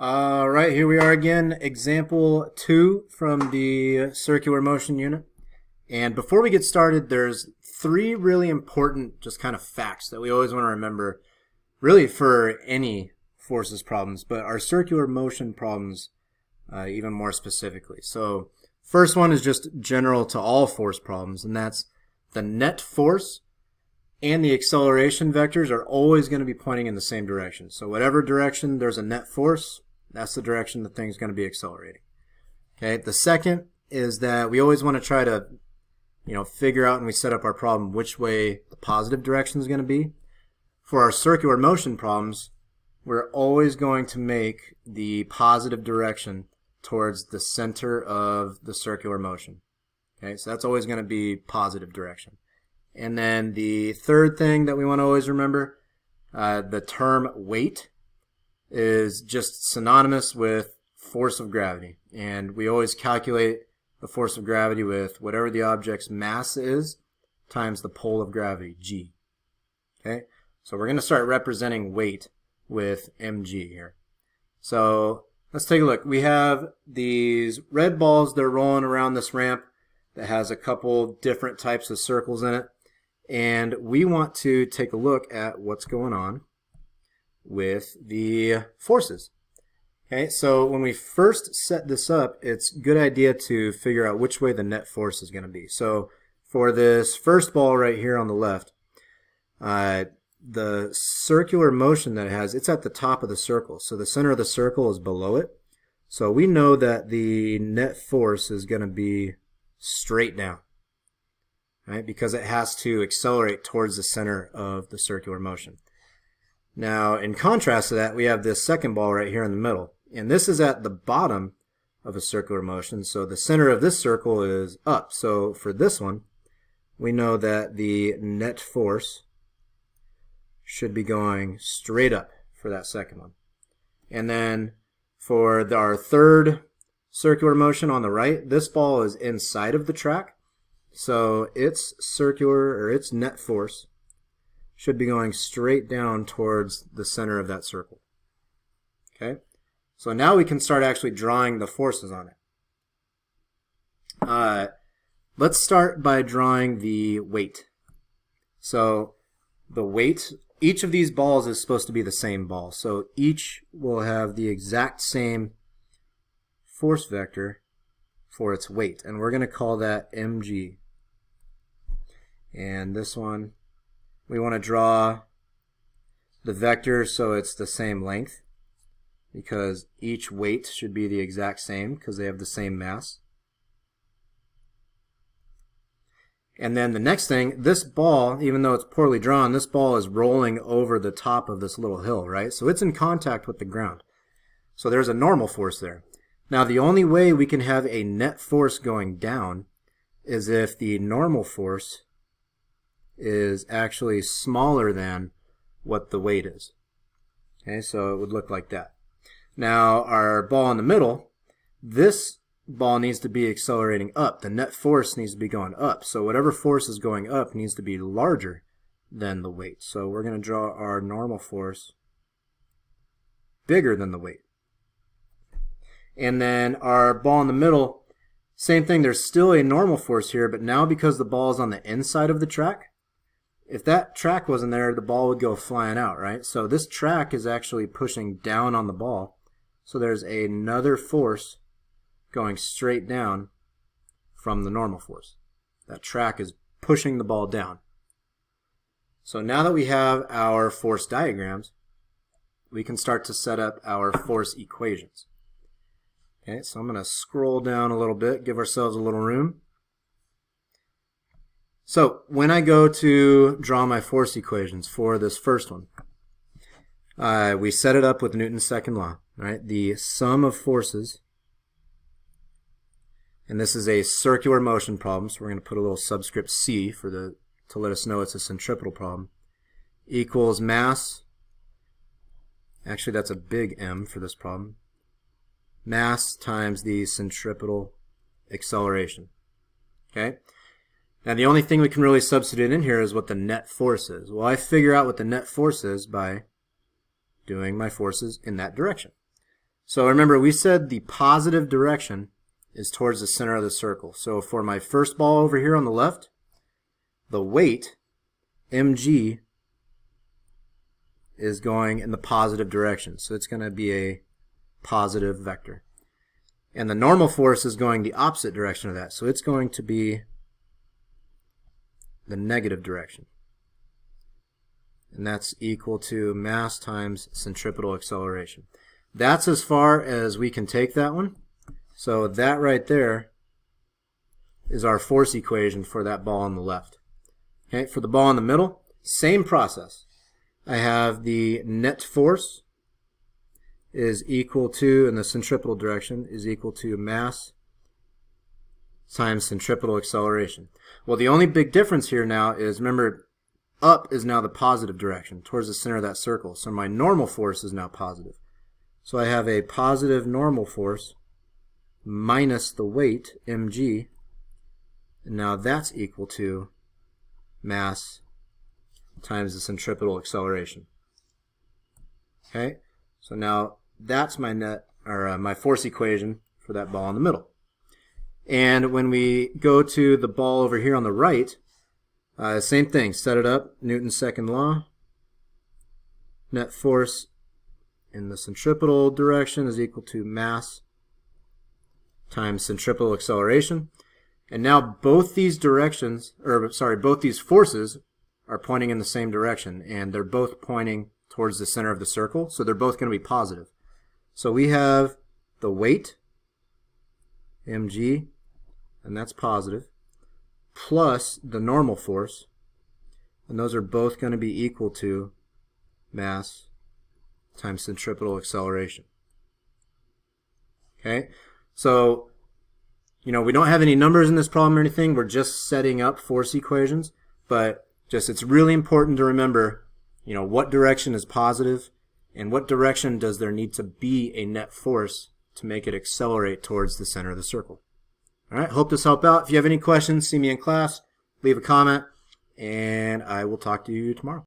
All right, here we are again, example 2 from the circular motion unit. And before we get started, there's 3 really important just kind of facts that we always want to remember, really for any forces problems, but our circular motion problems even more specifically. So first one is just general to all force problems, and that's the net force and the acceleration vectors are always going to be pointing in the same direction. So whatever direction there's a net force, that's the direction the thing's going to be accelerating. Okay. The second is that we always want to try to, figure out when we set up our problem which way the positive direction is going to be. For our circular motion problems, we're always going to make the positive direction towards the center of the circular motion. Okay, so that's always going to be positive direction. And then the third thing that we want to always remember, the term weight is just synonymous with force of gravity. And we always calculate the force of gravity with whatever the object's mass is times the pole of gravity, g. Okay, so we're going to start representing weight with mg here. So let's take a look. We have these red balls that are rolling around this ramp that has a couple different types of circles in it. And we want to take a look at what's going on with the forces. Okay, so when we first set this up, it's a good idea to figure out which way the net force is going to be. So for this first ball right here on the left, the circular motion that it has, it's at the top of the circle. So the center of the circle is below it. So we know that the net force is going to be straight down, right? Because it has to accelerate towards the center of the circular motion. Now, in contrast to that, we have this second ball right here in the middle. And this is at the bottom of a circular motion. So the center of this circle is up. So for this one, we know that the net force should be going straight up for that second one. And then for our third circular motion on the right, this ball is inside of the track. So its its net force should be going straight down towards the center of that circle. Okay, so now we can start actually drawing the forces on it. Let's start by drawing the weight. So the weight, each of these balls is supposed to be the same ball. So each will have the exact same force vector for its weight. And we're going to call that mg. And this one, we want to draw the vector so it's the same length, because each weight should be the exact same because they have the same mass. And then the next thing, this ball, even though it's poorly drawn, this ball is rolling over the top of this little hill, right? So it's in contact with the ground. So there's a normal force there. Now the only way we can have a net force going down is if the normal force is actually smaller than what the weight is. Okay, so it would look like that. Now our ball in the middle, this ball needs to be accelerating up. The net force needs to be going up. So whatever force is going up needs to be larger than the weight. So we're going to draw our normal force bigger than the weight. And then our ball in the middle, same thing, there's still a normal force here, but now because the ball is on the inside of the track, if that track wasn't there, the ball would go flying out, right? So this track is actually pushing down on the ball. So there's another force going straight down from the normal force. That track is pushing the ball down. So now that we have our force diagrams, we can start to set up our force equations. Okay, so I'm going to scroll down a little bit, give ourselves a little room. So when I go to draw my force equations for this first one, we set it up with Newton's second law, right? The sum of forces, and this is a circular motion problem, so we're going to put a little subscript C to let us know it's a centripetal problem, equals mass, actually that's a big M for this problem, mass times the centripetal acceleration. Okay? Now the only thing we can really substitute in here is what the net force is. Well, I figure out what the net force is by doing my forces in that direction. So remember, we said the positive direction is towards the center of the circle. So for my first ball over here on the left, the weight, mg, is going in the positive direction. So it's going to be a positive vector. And the normal force is going the opposite direction of that. So it's going to be the negative direction. And that's equal to mass times centripetal acceleration. That's as far as we can take that one. So that right there is our force equation for that ball on the left. Okay, for the ball in the middle, same process. I have the net force is equal to, in the centripetal direction, is equal to mass times centripetal acceleration. Well, the only big difference here now is, remember, up is now the positive direction, towards the center of that circle. So my normal force is now positive. So I have a positive normal force minus the weight, mg, and now that's equal to mass times the centripetal acceleration. Okay, so now that's my net, or my force equation for that ball in the middle. And when we go to the ball over here on the right, same thing, set it up, Newton's second law. Net force in the centripetal direction is equal to mass times centripetal acceleration. And now both these directions, or sorry, both these forces are pointing in the same direction, and they're both pointing towards the center of the circle, so they're both going to be positive. So we have the weight, mg, and that's positive, plus the normal force, and those are both going to be equal to mass times centripetal acceleration. Okay, so we don't have any numbers in this problem or anything. We're just setting up force equations, but it's really important to remember, what direction is positive and what direction does there need to be a net force to make it accelerate towards the center of the circle. All right, hope this helped out. If you have any questions, see me in class, leave a comment, and I will talk to you tomorrow.